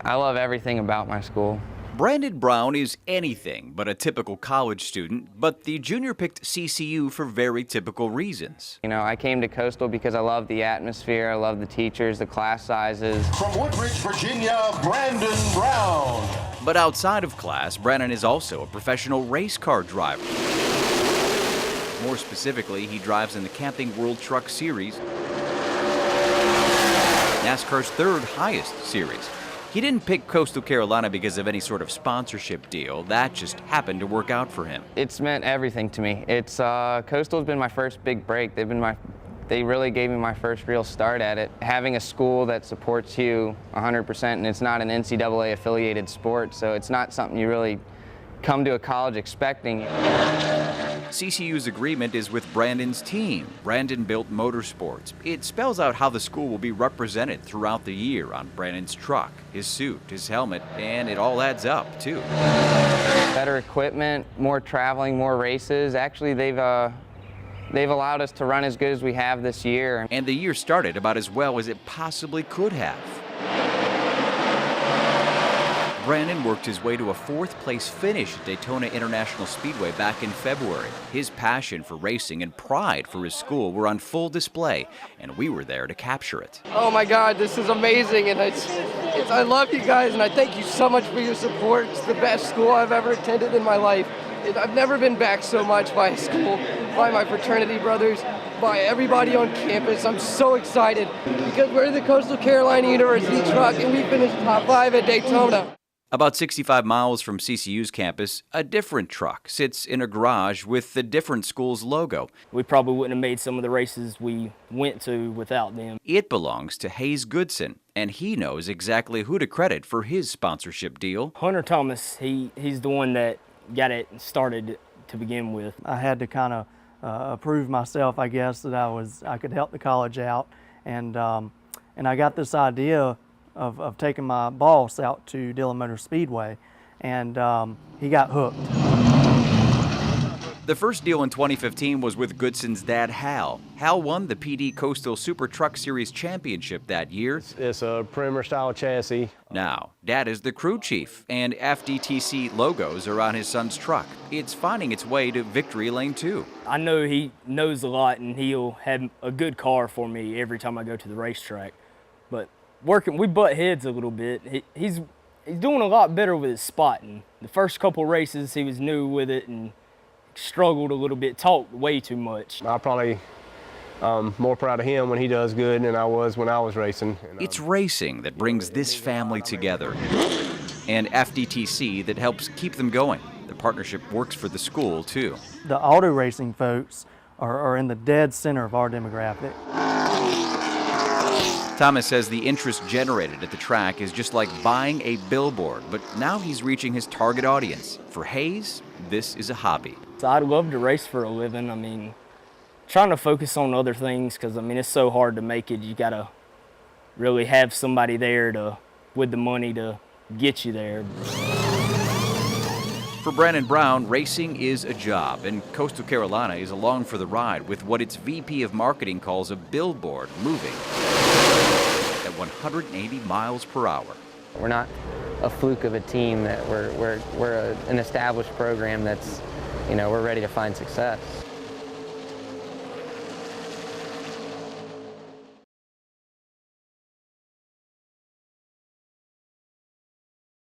I love everything about my school. Brandon Brown is anything but a typical college student, but the junior picked CCU for very typical reasons. You know, I came to Coastal because I love the atmosphere, I love the teachers, the class sizes. From Woodbridge, Virginia, Brandon Brown. But outside of class, Brandon is also a professional race car driver. More specifically, he drives in the Camping World Truck Series, NASCAR's third highest series. He didn't pick Coastal Carolina because of any sort of sponsorship deal. That just happened to work out for him. It's meant everything to me. Coastal's been my first big break. They really gave me my first real start at it. Having a school that supports you 100%, and it's not an NCAA affiliated sport, so it's not something you really come to a college expecting. CCU's agreement is with Brandon's team, Brandon Built Motorsports. It spells out how the school will be represented throughout the year on Brandon's truck, his suit, his helmet, and it all adds up, too. Better equipment, more traveling, more races. Actually, they've allowed us to run as good as we have this year. And the year started about as well as it possibly could have. Brandon worked his way to a fourth-place finish at Daytona International Speedway back in February. His passion for racing and pride for his school were on full display, and we were there to capture it. Oh my God, this is amazing, and I love you guys, and I thank you so much for your support. It's the best school I've ever attended in my life. I've never been backed so much by a school, by my fraternity brothers, by everybody on campus. I'm so excited because we're the Coastal Carolina University truck, and we finished top 5 at Daytona. About 65 miles from CCU's campus, a different truck sits in a garage with the different school's logo. We probably wouldn't have made some of the races we went to without them. It belongs to Hayes Goodson, and he knows exactly who to credit for his sponsorship deal. Hunter Thomas, he's the one that got it started to begin with. I had to kind of prove myself, I guess, that I could help the college out, and I got this idea of taking my boss out to Dillon Motor Speedway, and he got hooked. The first deal in 2015 was with Goodson's dad, Hal. Hal won the PD Coastal Super Truck Series Championship that year. It's a Primer style chassis. Now, Dad is the crew chief, and FDTC logos are on his son's truck. It's finding its way to victory lane 2. I know he knows a lot, and he'll have a good car for me every time I go to the racetrack. But we butt heads a little bit. He's doing a lot better with his spotting. The first couple races, he was new with it and struggled a little bit, talked way too much. I'm probably more proud of him when he does good than I was when I was racing. It's racing that brings this family together, and FDTC that helps keep them going. The partnership works for the school, too. The auto racing folks are in the dead center of our demographic. Thomas says the interest generated at the track is just like buying a billboard, but now he's reaching his target audience. For Hayes, this is a hobby. So I'd love to race for a living. I mean, trying to focus on other things because, I mean, it's so hard to make it. You got to really have somebody there with the money to get you there. For Brandon Brown, racing is a job, and Coastal Carolina is along for the ride with what its VP of marketing calls a billboard moving at 180 miles per hour. We're not a fluke of a team. That we're an established program that's, we're ready to find success.